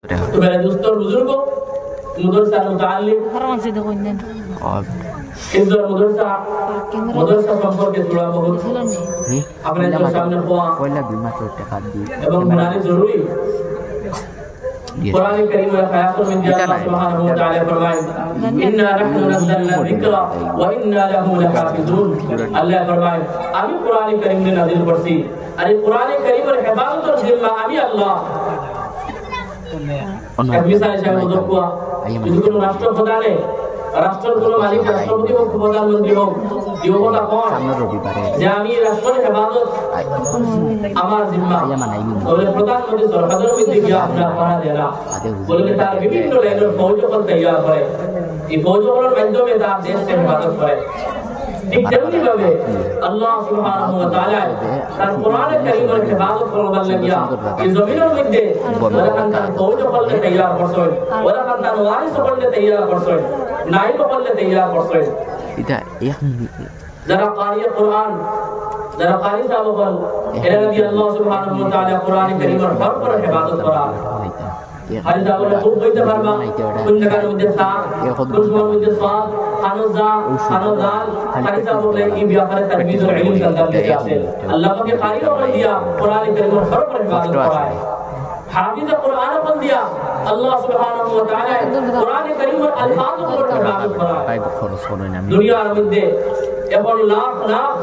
तो मेरे दोस्तों और बुजुर्गों, मदरसा मुताल्लिम इधर मदरसा संपर्क थोड़ा बहुत अपने जो सामने हुआ এবং बनाने जरूरी कुरान करीम में आयतों में अल्लाह सुब्हानहू व तआला फरमाए इन्ना नहनु नज़्ज़लना ज़िक्रा व इन्ना लहू लहाफिज़ून। अल्लाह फरमाए আমি কুরআন কারীমে নাযিল করছি আর এই কুরআন কারীমের হেফাজতের জিম্মা আমি আল্লাহ। এক মিসাল হিসেবে বলতে কোয়া যদি কোনো রাষ্ট্র প্রধানে রাষ্ট্রের কোনো মালিক রাষ্ট্রপতি হোক প্রধানমন্ত্রী হোক দিবটা কোন যে আমি রাষ্ট্রের হেফাজত আমার জিম্মা বলে প্রধানমন্ত্রী সরকারের মধ্যে গিয়ে আপনার পাহারা দেনা বলে তার বিভিন্ন লাইনের ফৌজগুলো তৈরি করে এই ফৌজগুলোর মাধ্যমে তার দেশকে হেফাজত করে। ঠিক তেমনি ভাবে আল্লাহ সুবহানাহু ওয়া তাআলা তার কোরআন কারীমের হেফাজত করবার লাগিয়া এই জমিনের মধ্যে ওলাকান তার ফৌজগুলো তৈরি করছেন ওলাকান তার ওয়ারিসগুলো তৈরি করছেন নাইব করলে তৈরি করছেন। এটা যারা কারিয়ে কোরআন যারা কারি সাহাবাগণ এরা নবী আল্লাহ সুবহানাহু ওয়া তাআলা কোরআন কারীমের হরফ করে হেফাজত করা হারি সাহাবাগণ খুব বইতে পারবা কোন জায়গার মধ্যে তা কোন সময়ের মধ্যে সাদ খানুজা খানুজাল হারি সাহাবাগণ এই ব্যাপারে তারবিজ ও ইলম কান্দাম দিতে আছে আল্লাহ পাকে কারি করে দিয়া কোরআন কারীমের হরফ করে হেফাজত করা হাফিজ কোরআন বল দিয়া আল্লাহ সুবহানাহু ওয়া তাআলা কোরআন কারীমের আলফাজ উপর হেফাজত করা দুনিয়ার মধ্যে এখন লাখ লাখ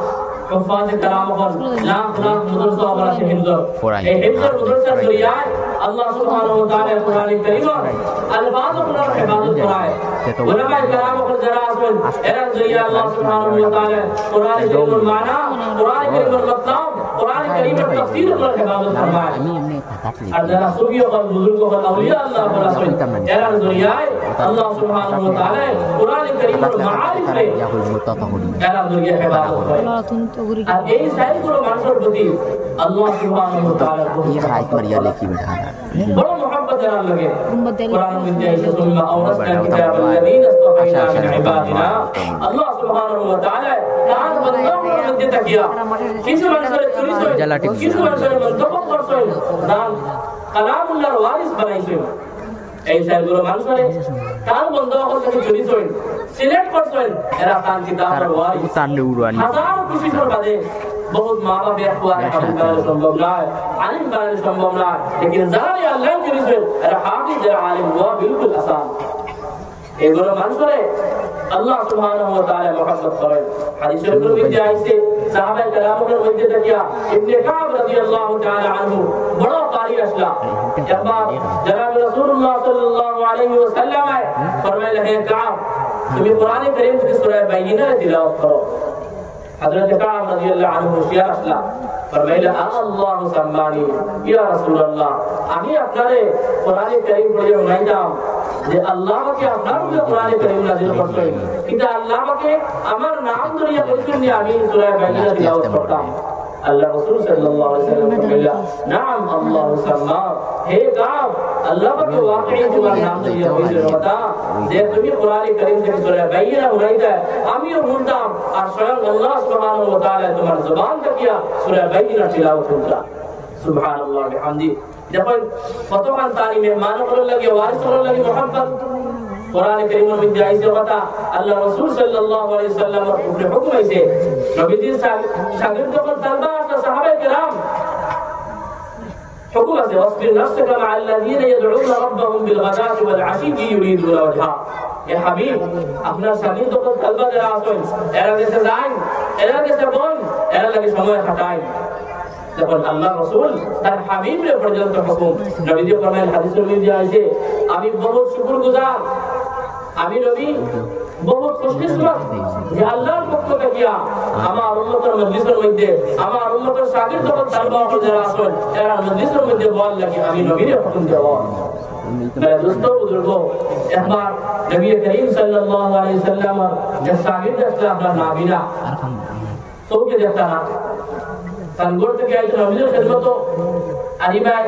হুফাজ কালামগণ লাখ লাখ মুদরসা ওয়ালা হিফজ এই হিফজ মুদরসার জরিয়ায় আল্লাহ সুবহানাহু ওয়া তাআলা কোরআন কারীমের আলফাজ উপর হেফাজত করায় উলামা কালামগণ যারা আছেন এরা জরিয়ায় আল্লাহ সুবহানাহু ওয়া তাআলা কোরআন কারীমের মানা কোরআন কারীমের মতলব কোরআন কারীমের তাফসীর উপর হেফাজত ফরমায়। আর যারা সুফিয়গণ বুজুর্গগণ আউলিয়া আল্লাহ বলা হয় এরা জরিয়ায় আল্লাহ সুবহানাহু ওয়া তাআলা কোরআন কারীমের মাআরিফ রে এরা জরিয়ায় হেফাজত করে। আর এই সাইগুলো মানুষের প্রতি আল্লাহ সুবহানাহু ওয়া তাআলা বড় মুহাব্বত এর লাগে কোরআন মধ্যে আছে সুম্মা আওরাসনা কিতাবাল্লাযীনা ইসতাফাইনা মিন ইবাদিনা আল্লাহ সুবহানাহু ওয়া তাআলা তার বান্দাদের মধ্যে তাকিয়া কিছু মানুষের চরিত্র কিছু মানুষের মন্তব্য করছে নাম কালামুল্লাহর ওয়ারিস বানাইছে এই সাইগুলো মানুষের তার বন্ধুদের সাথে চরিত্র সিলেক্ট করছেন এরা তার কিতাবের ওয়ারিস হাজার কোশিশের বাদে बहुत माँ बाप संभव ना है आलिम बनाने संभव ना है लेकिन जरा अल्लाह के रिज़्क़ अरे हाफिज जरा आलिम हुआ बिल्कुल आसान एक बड़ा मानस करे अल्लाह सुब्हानहू व तआला मोहब्बत करे हदीस शरीफ में भी आया है सहाबा कलाम के मध्य तकिया इब्ने काब रदियल्लाहु तआला अन्हु बड़ा कारी असला एक बार जनाब रसूलुल्लाह सल्लल्लाहु अलैहि वसल्लम आए फरमाया है काब तुम कुरान करीम की सूरह बैयिना तिलावत करो। हज़रत काब रज़ियल्लाहु अन्हु शिया असला फरमाइला अल्लाह सम्मानी या रसूल अल्लाह আমি আপনারে কোরআন কারীম পড়ে শোনাইতাম যে আল্লাহ আমাকে আপনার উপরে কোরআন কারীম নাযিল করছেন কিন্তু আল্লাহ আমাকে আমার নাম ধরে বলছেন যে আমি সূরা বাইয়িনা তিলাওয়াত করতাম। আল্লাহ রাসূল সাল্লাল্লাহু আলাইহি ওয়াসাল্লাম ফরমাইলা নাম আল্লাহ সাম্মা হে কাব আল্লাহ পাক ওয়াকিই তোমার নাম দিয়ে বলেছে কথা যে তুমি কোরআন কারীম থেকে সূরা বাইয়িনা পড়াইতা আমিও শুনতাম আর স্বয়ং আল্লাহ সুবহানাহু ওয়া তাআলা তোমার জবান থেকে সূরা বাইয়িনা তিলাওয়াত করতাম। সুবহানাল্লাহ বিহামদি যখন কতক্ষণ তারি মেহমানও করার লাগে ওয়ারিস করার লাগে মোহাম্মত কোরআন কারীমের মধ্যে আইছে কথা আল্লাহ রাসূল সাল্লাল্লাহু আলাইহি ওয়াসাল্লামের উপরে হুকুম আইছে নবীজির শাগির্দ যখন তালবা আসে সাহাবায়ে কেরাম হুকুম আছে ওয়াসবির নাফসাকা মা আল্লাযীনা ইয়াদউনা রাব্বাহুম বিল গাদাতি ওয়াল আশিয়্যি ইউরিদুনা ওয়াজহা এ হাবিব আপনার শাগির্দ যখন তালবা দেয়া আসেন এরা কাছে যান এরা কাছে বল এরা লাগে সময় কাটায় যখন আল্লাহ রাসূল তার হাবিবের পর্যন্ত হুকুম নবীজি ফরমায়েন হাদিসের মধ্যে আছে আমি বহুত শুকরগুজার আমি নবী বহুত খুশকিসমত যে আল্লাহর পক্ষ থেকে আমার উম্মতের মজলিসের মধ্যে আমার উম্মতের শাগির্দ যখন তালবা যারা আছেন এরা মজলিসের মধ্যে বল লাগে আমি নবীর হুকুম দেওয়া। मेरे दोस्तों बुजुर्गों एक बार नबी करीम सल्लल्लाहु अलैहि वसल्लम जब शागिर्द असला अपना नाबिना तो के देखता ना तंगोर থেকে আইতো নবীর খিদমত আরিবায়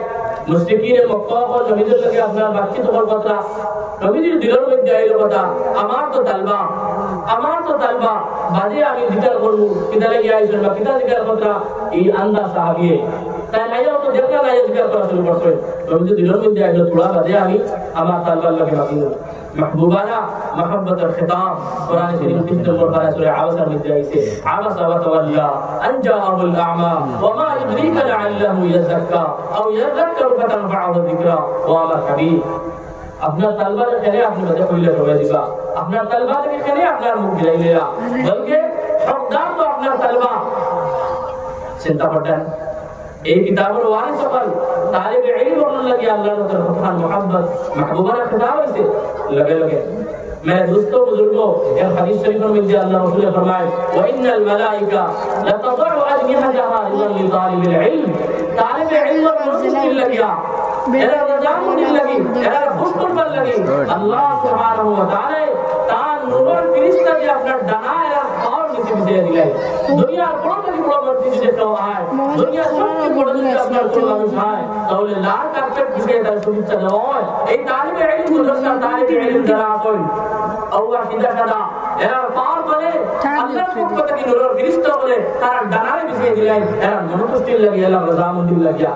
মুশরিকিন মক্কা ও নবীর লাগে আপনার বাকি তো কথা নবীর দিলের মধ্যে আইলো কথা আমার তো তালবা বাদে আমি জিকির করব কিদা লাগি আইছো বা কিদা জিকির কথা এই আন্দা সাহাবী তাই নাইও তো দেখলা নাই জিজ্ঞাসা করা শুরু করছে আমি যদি দিনের মধ্যে আইলো তোলা বাদে আমি আমার তালবার লাগে মাগিব محبوبانا محبة الختام قرآن الكريم تلك المرحلة سورة عبس المدعيسي عبس وتولى أن جاءه الأعمى وما يدريك لعله يزكى أو يذكر فتنفعه الذكرى وما حبيب अपना तलवार खेले अपने बच्चे को ले रोया दिखा अपना तलवार भी खेले अपना मुंह गिराई ले रहा बल्कि हकदार तो अपना तलवार चिंता पड़ता है एक किताब वाले सफल तालिब इल्म और लगे अल्लाह ने तरफ मोहब्बत महबूबा ने खिताब से लगे मेरे दोस्तों बुजुर्गों एक हदीस शरीफ में मिलती है अल्लाह रसूल ने फरमाया व इन्नल मलाइका लतदउ अजनिहतहा लिल तालिबिल इल्म तालिब इल्म और मुस्लिम लगिया मेरा रजाम दिल लगी मेरा खुशकुर पर लगी अल्लाह सुब्हानहु व तआला तान नूर फरिश्ता जे अपना डनाया और नीचे दे दिलाई दुनिया बड़ा बड़ा मर्जी जे तो है दुनिया सबसे बड़ा जे अपना तो মানুষ है তাহলে লাখ কাপের বিষয়ে তার শুভেচ্ছা দেওয়া এই তালিবে ইলম মুদরসা তালিবে ইলম যারা আছেন আল্লাহ সিধা সাদা এরা পার করে আল্লাহর পক্ষ থেকে নূর ফরিশ্তা বলে তারা ডানারে বিষয়ে দিলাই এরা মনোতুষ্টি লাগি আল্লাহ রজামুদ্দিন লাগিয়া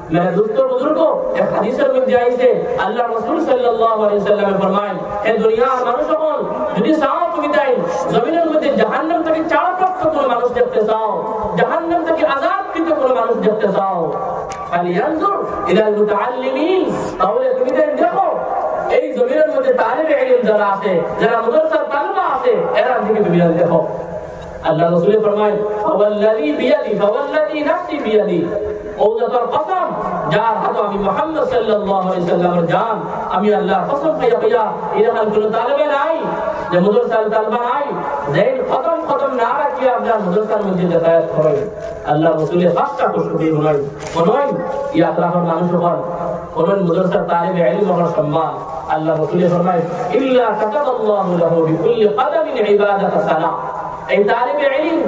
मेरे दोस्तों बुजुर्गों एक हदीस में जाई से अल्लाह रसूल सल्लल्लाहु अलैहि वसल्लम ने फरमाया हे दुनिया মানুষগণ যদি চাও তুমি তাই জমিনের মধ্যে জাহান্নাম থেকে চারপাশে কোন মানুষ দেখতে চাও জাহান্নাম থেকে আযাব থেকে কোন মানুষ দেখতে চাও ফালিয়ানজুর ইলা মুতাআল্লিমিন তাহলে তুমি তাই দেখো এই জমিনের মধ্যে তালিবে ইলম যারা আছে যারা মাদ্রাসার তালবা আছে এরা দিকে তুমি দেখো আল্লাহ রাসূল ফরমায় ফাওয়াল্লাযী বিয়াদি ফাওয়াল্লাযী নাফসি বিয়াদি ওয়াজাতার কসম যার হাতে আমি মুহাম্মদ সাল্লাল্লাহু আলাইহি ওয়াসাল্লামের জান আমি আল্লাহর কসম খাইয়া খাইয়া ইরহাম কোন তালেবে নাই যে মাদ্রাসার তালবা নাই যেই খতম না রাখিয়া আপনার মাদ্রাসার মধ্যে যাতায়াত করে আল্লাহ রাসূলের পাঁচটা খুশখবরি হলাই কোনই ইয়া আতরাফের মানুষ হল কোন মাদ্রাসার তালিবে ইলম ওর সম্মান আল্লাহ রাসূল ফরমায় ইল্লা কাতাবাল্লাহু লাহু বিকুল্লি কদামিন ইবাদাতা সালাহ এই তালিবে ইলম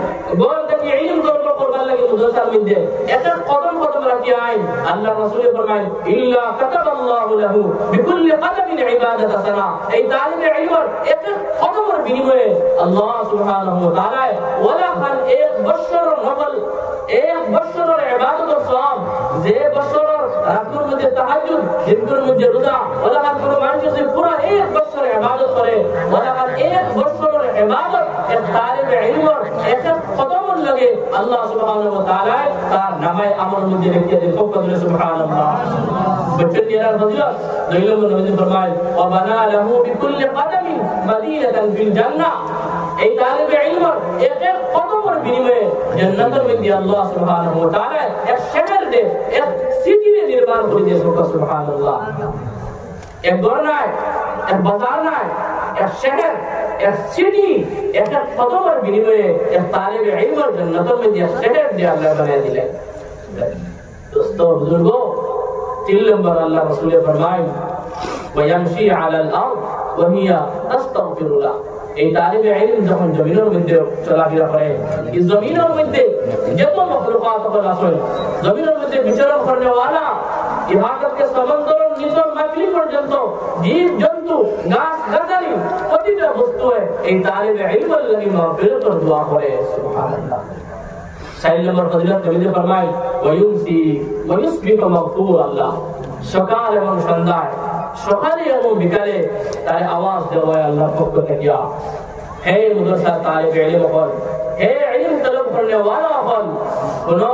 গোলদানি ইলম করবার লাগে মাদ্রাসার মধ্যে একটা কদম রাখি আইন আল্লাহ রাসূল ফরমায় ইল্লা কাতাবাল্লাহু লাহু বিকুল্লি কদামিন ইবাদাতা সালাহ এই তালিবে ইলমের একটা কদমের বিনিময়ে আল্লাহ সুবহানাহু ওয়া তাআলা ওয়ালা খান এক বছরের নফল এক বছরের ইবাদত ও সওয়াব যে বছরের রাতের মধ্যে তাহাজ্জুদ দিনের মধ্যে রোজা ওয়ালা খান কোন মানুষ যে পুরো এক বছর ইবাদত করে ওয়ালা খান এক বছরের ইবাদত এক তালিবে ইলমের একটা কদম লাগে আল্লাহ সুবহানাহু ওয়া তাআলা তার নামে আমল মধ্যে রেখে দেন ফকদরে সুবহানাল্লাহ বচ্চন দিয়ার ফজিলত দৈলম নবী ফরমায় ওয়া বানা লাহু বিকুল্লি কদামি মদিনাতান ফিল জান্নাহ এই তালিবে ইলমের এক কদমের বিনিময়ে জান্নাতের মধ্যে আল্লাহ সুবহানাহু ওয়া তাআলা এক শহর দে এক সিটি নির্মাণ করে দিয়েছে সুবহানাল্লাহ এক ঘর নাই এক বাজার নাই এক শহর এক সিটি এক কদমের বিনিময়ে এক তালিবে ইলমের জান্নাতের মধ্যে এক শহর দিয়ে আল্লাহ বানিয়ে দিলেন दोस्तों बुजुर्गों 3 नंबर अल्लाह रसूल फरमाए वयमशी अला अल-अर्द वहिया तस्तगफिरुल्लाह এই তালিবে ইলম যখন জমিনের মধ্যে চলাফেরা করে এই জমিনের মধ্যে যত মাখলুকাত আছে জমিনের মধ্যে বিচরণ করনেওয়ালা ইবাদত के সমন্দর নিচর মাকলি পর্যন্ত জীব জন্তু গাছ গাছালি প্রতিটা বস্তু এই তালিবে ইলমের লাগি মাগফিরাতের দোয়া করে সুবহানাল্লাহ সাইল নম্বর ফজিলত নবী ফরমায় ওয়ায়ুমসি ওয়ায়ুসবিহু মাগফুরাল্লাহ সকাল এবং সন্ধ্যায় সকালে এবং বিকালে তার আওয়াজ দেওয়া আল্লাহর পক্ষ থেকে হে মাদ্রাসা তালিবে ইলম হল হে ইলম তলব করনে ওয়ালা হল শুনো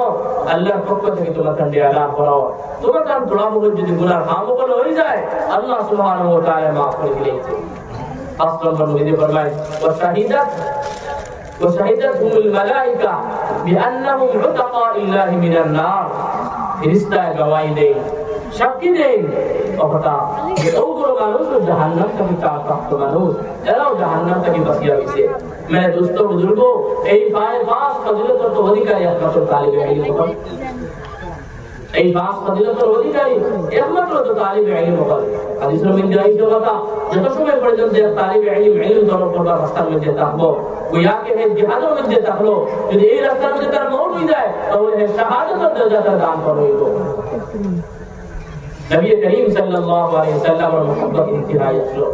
আল্লাহর পক্ষ থেকে তোমার কাছে আলাপ করো তোমার কাছে থোড়া বহুত যদি গুনাহ খামোখল হয়ে যায় আল্লাহ সুবহানাহু ওয়া তাআলা maaf করে দিলেন আসল নবী ফরমায় ওয়া শাহিদাত وشهدتهم الملائكة بأنهم عتقاء الله من النار فرشتہ گواہی دے সাক্ষী দেন কথা যে ওগুলো মানুষ জাহান্নাম থেকে প্রাপ্ত মানুষ এরাও জাহান্নাম থেকে বাঁচিয়ে গেছে মেরে দোস্ত বুজুর্গ এই পাঁচ ফজিলতের তো অধিকারী একমাত্র তালিবে ইলম এই পাঁচ ফজিলতের অধিকারী একমাত্র তো তালিবে ইলম হবে হাদিসের মধ্যে এই কথা যত সময় পর্যন্ত তালিবে ইলম তলব করবার রাস্তার মধ্যে থাকবো ওয়াকে হে জিহাদের মধ্যে থাকলো যদি এই রাস্তার মধ্যে তার মওত হয়ে যায় তাহলে শাহাদাতের দরজাটা দান করবে नबी करीम सल्लल्लाहु अलैहि वसल्लम और मोहब्बत इंतहाई असलो